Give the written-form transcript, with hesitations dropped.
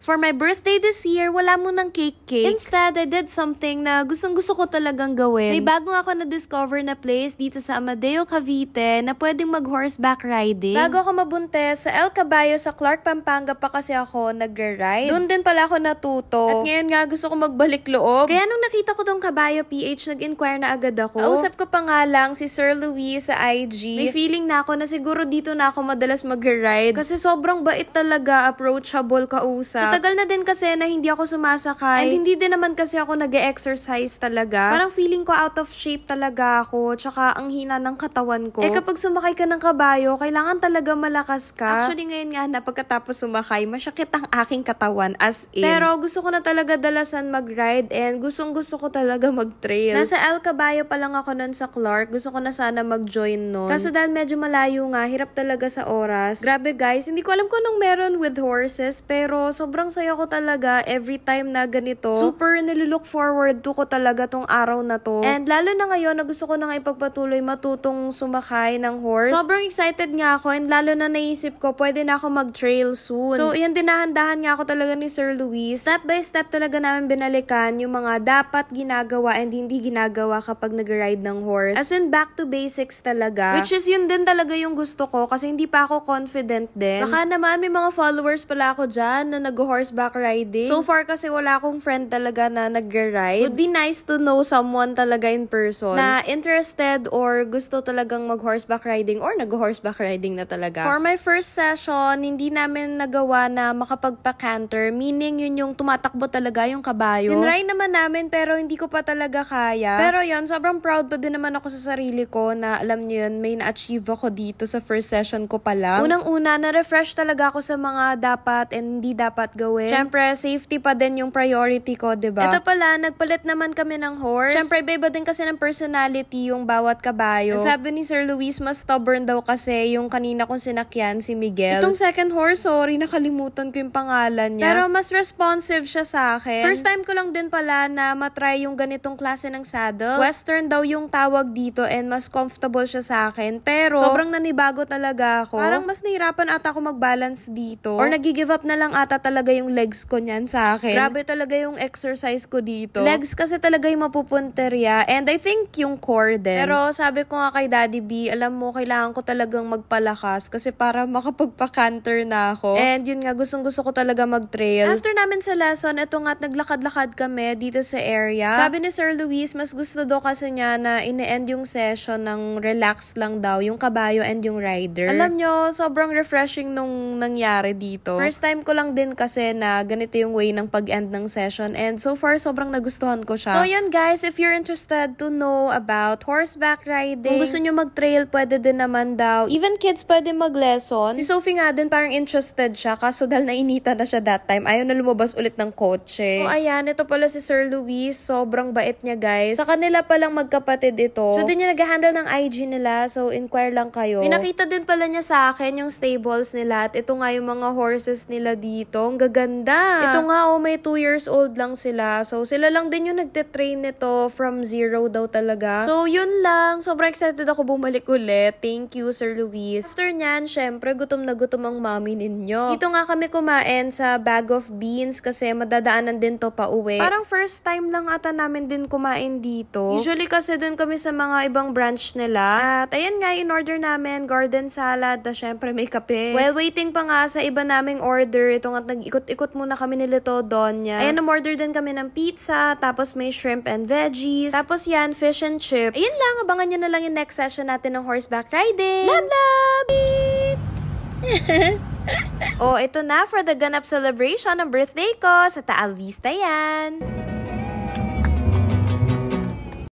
For my birthday this year, wala munang cake. Instead, I did something na gustong-gusto ko talagang gawin. May bago ako na-discover na place dito sa Amadeo, Cavite na pwedeng mag-horseback riding. Bago ako mabuntes, sa El Caballo sa Clark, Pampanga pa kasi ako nag-ride. Doon din pala ako natuto. At ngayon nga gusto ko magbalik loob. Kaya nung nakita ko tong Caballo PH, nag-inquire na agad ako. Kausap ko pa nga lang si Sir Luis sa IG. May feeling na ako na siguro dito na ako madalas mag-ride. Kasi sobrang bait talaga, approachable kausap. Sa tagal na din kasi na hindi ako sumasakay. And hindi din naman kasi ako nag-exercise talaga. Parang feeling ko out of shape talaga ako. Tsaka ang hina ng katawan ko. Kapag sumakay ka ng kabayo, kailangan talaga malakas ka. Actually ngayon nga na pagkatapos sumakay, masyakit ang aking katawan as in. Pero gusto ko na talaga dalasan mag-ride and gustong-gusto ko talaga mag-trail. Nasa El Caballo pa lang ako nun sa Clark. Gusto ko na sana mag-join nun. Kaso dahil medyo malayo nga, hirap talaga sa oras. Grabe guys, hindi ko alam kung anong meron with horses, pero sobrang saya ko talaga every time na ganito. Super nilulook forward to ko talaga tong araw na to. And lalo na ngayon na gusto ko na nga ipagpatuloy matutong sumakay ng horse. Sobrang excited nga ako and lalo na naisip ko pwede na ako mag-trail soon. So yan, dinahandahan nga ako talaga ni Sir Luis. Step by step talaga namin binalikan yung mga dapat ginagawa and hindi ginagawa kapag nag-ride ng horse. As in back to basics talaga. Which is yun din talaga yung gusto ko kasi hindi pa ako confident din. Baka naman may mga followers pala ako dyan na nag-horseback riding. So far kasi wala akong friend talaga na nag-ride. Would be nice to know someone talaga in person na interested or gusto talagang mag-horseback riding or nag-horseback riding na talaga. For my first session, hindi namin nagawa na makapagpa-canter. Meaning yun yung tumatakbo talaga yung kabayo. Tinry naman namin pero hindi ko pa talaga kaya. Pero yun, sobrang proud pa din naman ako sa sarili ko na alam niyo yun, may na-achieve ako dito sa first session ko pa lang. Unang-una, na-refresh talaga ako sa mga dapat and hindi dapat gawin. Syempre, safety pa din yung priority ko, diba? Ito pala, nagpalit naman kami ng horse. Syempre, iba din kasi ng personality yung bawat kabayo. Sabi ni Sir Luis, mas stubborn daw kasi yung kanina kong sinakyan, si Miguel. Itong second horse, sorry, nakalimutan ko yung pangalan niya. Pero mas responsive siya sa akin. First time ko lang din pala na matry yung ganitong klase ng saddle. Western daw yung tawag dito and mas comfortable siya sa akin. Pero, sobrang nanibago talaga ako. Parang mas nahirapan ata ako mag-balance dito. Or nag-give up na lang ata talaga yung legs ko niyan sa akin. Grabe talaga yung exercise ko dito. Legs kasi talaga yung mapupunterya. And I think yung core din. Pero sabi ko nga kay Daddy B, alam mo, kailangan ko talagang magpalakas kasi para makapagpa-canter na ako. And yun nga, gustong-gusto ko talaga mag-trail. After namin sa lesson, ito nga't naglakad-lakad kami dito sa area. Sabi ni Sir Luis, mas gusto daw kasi niya na ine-end yung session ng relax lang daw, yung kabayo and yung rider. Alam nyo, sobrang refreshing nung nangyari dito. First time ko lang din kasi na ganito yung way ng pag-end ng session and so far, sobrang nagustuhan ko siya. So yun guys, if you're interested to know about horseback riding, kung gusto nyo mag-trail, pwede din naman daw. Even kids pwede mag-lesson. Si Sophie nga din parang interested siya kaso dahil nainita na siya that time, ayaw na lumabas ulit ng kotse. So ayan, ito pala si Sir Luis. Sobrang bait niya guys. Sa kanila palang magkapatid ito. So din yung nag-handle ng IG nila. So inquire lang kayo. Pinakita din pala niya sa akin yung stables nila. At ito nga yung mga horses nila dito. Ang gaganda. Ito nga may 2 years old lang sila. So sila lang din yung nagte-train nito from zero daw talaga. So yun lang. Sobrang excited ako bumalik ulit. Thank you Sir Luis. After nyan, syempre gutom na gutom ang mami ninyo. Dito nga kami kumain sa Bag of Beans kasi madadaanan din to pa uwi. Parang first time lang ata namin din kumain dito. Usually kasi dun kami sa mga ibang branch nila. At ayan nga, in-order namin garden salad. Syempre may kape. While waiting pa nga sa iba naming order, ito nga nag-ikot-ikot muna kami ni Lito Donya. Ayan, umorder din kami ng pizza, tapos may shrimp and veggies. Tapos yan, fish and chips. Ayun lang, abangan nyo na lang yung next session natin ng horseback riding. Love, love! Oh, ito na for the ganap celebration ng birthday ko sa Taal Vista yan.